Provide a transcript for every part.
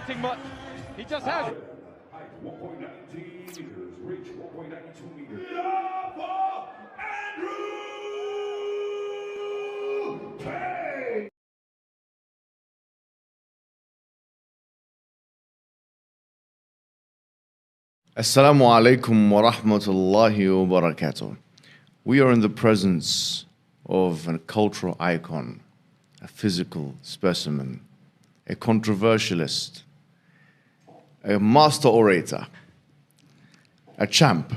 expecting much. He just has. 1.19 meters, reach 1.92 meters. Tate! Assalamu alaikum wa rahmatullahi wa barakatuh. We are in the presence of a cultural icon, a physical specimen, a controversialist, a master orator, a champ.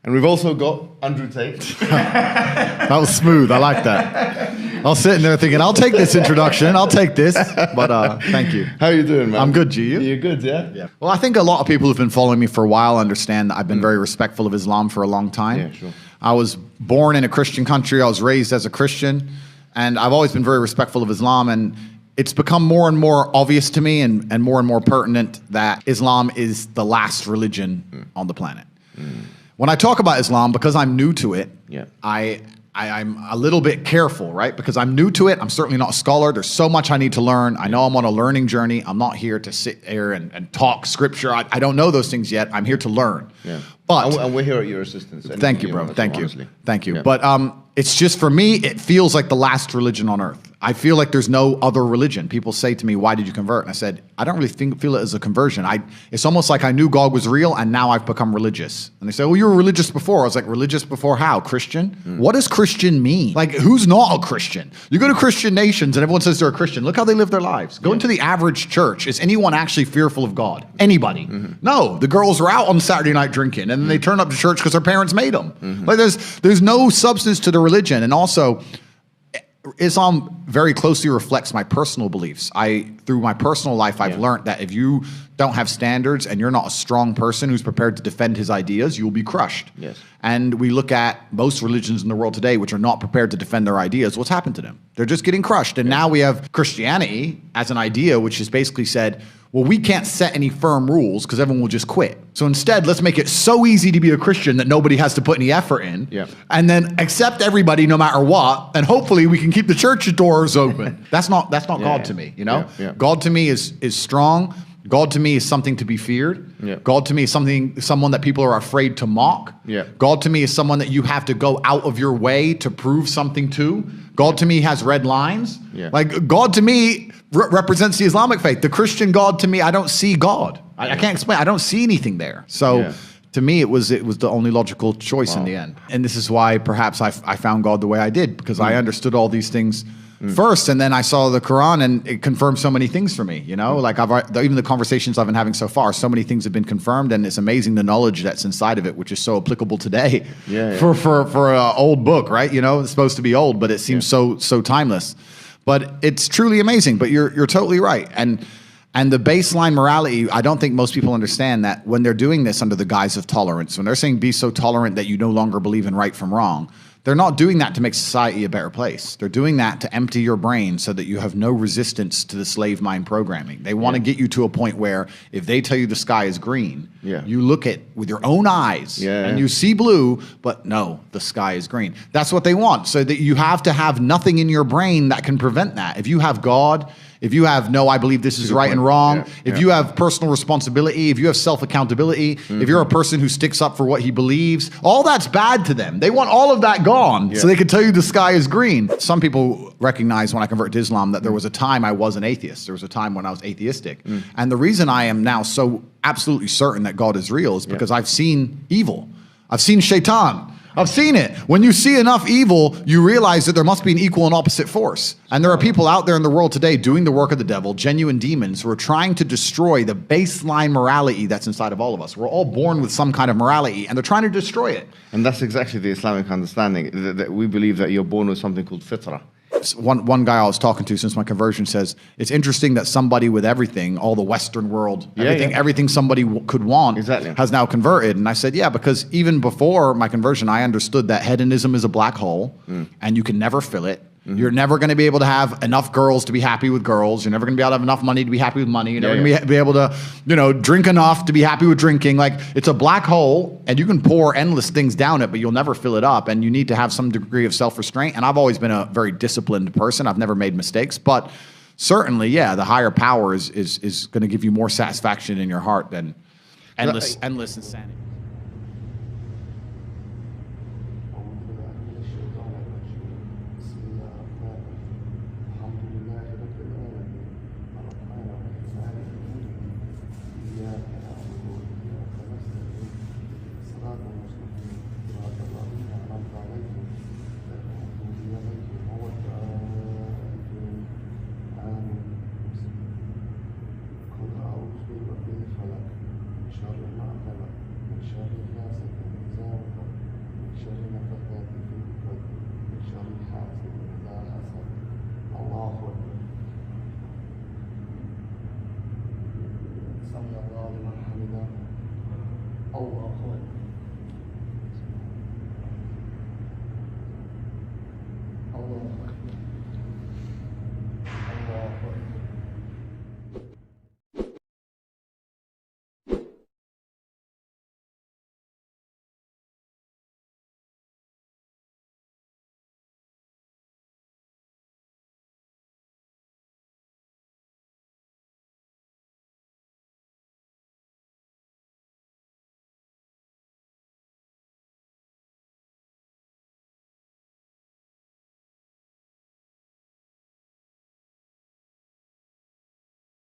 And we've also got Andrew Tate. That was smooth. I like that. I was sitting there thinking, I'll take this introduction. I'll take this. But thank you. How you doing, man? I'm good, G. You? You're good, yeah? Yeah. Well, I think a lot of people who've been following me for a while understand that I've been very respectful of Islam for a long time. Yeah, sure. I was born in a Christian country. I was raised as a Christian. And I've always been very respectful of Islam. And it's become more and more obvious to me and more pertinent that Islam is the last religion on the planet. When I talk about Islam, because I'm new to it, Yeah. I'm a little bit careful, right? Because I'm new to it. I'm certainly not a scholar. There's so much I need to learn. I know I'm on a learning journey. I'm not here to sit here and talk scripture. I don't know those things yet. I'm here to learn. Yeah. But And we're here at your assistance. thank you, bro. Thank you. Honestly. Thank you. Yeah. But it's just, for me, it feels like the last religion on earth. I feel like there's no other religion. People say to me, why did you convert? And I said, I don't really feel it as a conversion. It's almost like I knew God was real and now I've become religious. And they say, well, you were religious before. I was like, religious before how? Christian? What does Christian mean? Like, who's not a Christian? You go to Christian nations and everyone says they're a Christian. Look how they live their lives. Go into the average church. Is anyone actually fearful of God? Anybody? No. The girls are out on Saturday night drinking and then they turn up to church because their parents made them. Like, there's no substance to the religion. And also, Islam very closely reflects my personal beliefs. Through my personal life, I've learned that if you don't have standards and you're not a strong person who's prepared to defend his ideas, you will be crushed. Yes. And we look at most religions in the world today which are not prepared to defend their ideas. What's happened to them? They're just getting crushed. And now we have Christianity as an idea which has basically said, well, we can't set any firm rules because everyone will just quit. So instead, let's make it so easy to be a Christian that nobody has to put any effort in. Yeah. And then accept everybody no matter what, and hopefully we can keep the church doors open. That's not God to me, you know? Yeah. God to me is strong. God to me is something to be feared. Yeah. God to me is someone that people are afraid to mock. Yeah. God to me is someone that you have to go out of your way to prove something to. God to me has red lines. Yeah. Like, God to me represents the Islamic faith. The Christian God to me, I don't see God. I can't explain. I don't see anything there. So to me, it was the only logical choice in the end. And this is why perhaps I found God the way I did, because I understood all these things first, and then I saw the Quran, and it confirmed so many things for me. You know, like even the conversations I've been having so far, so many things have been confirmed, and it's amazing the knowledge that's inside of it, which is so applicable today. For an old book, right? You know, it's supposed to be old, but it seems so timeless. But it's truly amazing. But you're totally right. And the baseline morality, I don't think most people understand that when they're doing this under the guise of tolerance, when they're saying be so tolerant that you no longer believe in right from wrong, they're not doing that to make society a better place. They're doing that to empty your brain so that you have no resistance to the slave mind programming. They want to get you to a point where if they tell you the sky is green, you look at with your own eyes and you see blue, but no, the sky is green. That's what they want, so that you have to have nothing in your brain that can prevent that. If you have God, if you have, no, I believe this is right and wrong, if you have personal responsibility, if you have self-accountability, if you're a person who sticks up for what he believes, all that's bad to them. They want all of that gone so they can tell you the sky is green. Some people recognize when I converted to Islam that there was a time I was an atheist. There was a time when I was atheistic. And the reason I am now so absolutely certain that God is real is because I've seen evil. I've seen shaitan. I've seen it. When you see enough evil, you realize that there must be an equal and opposite force. And there are people out there in the world today doing the work of the devil, genuine demons, who are trying to destroy the baseline morality that's inside of all of us. We're all born with some kind of morality, and they're trying to destroy it. And that's exactly the Islamic understanding, that we believe that you're born with something called fitrah. One guy I was talking to since my conversion says, it's interesting that somebody with everything, all the Western world, everything somebody could want has now converted. And I said, yeah, because even before my conversion, I understood that hedonism is a black hole and you can never fill it. You're never going to be able to have enough girls to be happy with girls. You're never going to be able to have enough money to be happy with money. You're never going to be able to, drink enough to be happy with drinking. Like, it's a black hole, and you can pour endless things down it, but you'll never fill it up. And you need to have some degree of self-restraint. And I've always been a very disciplined person. I've never made mistakes. But certainly, yeah, the higher power is going to give you more satisfaction in your heart than endless insanity. الله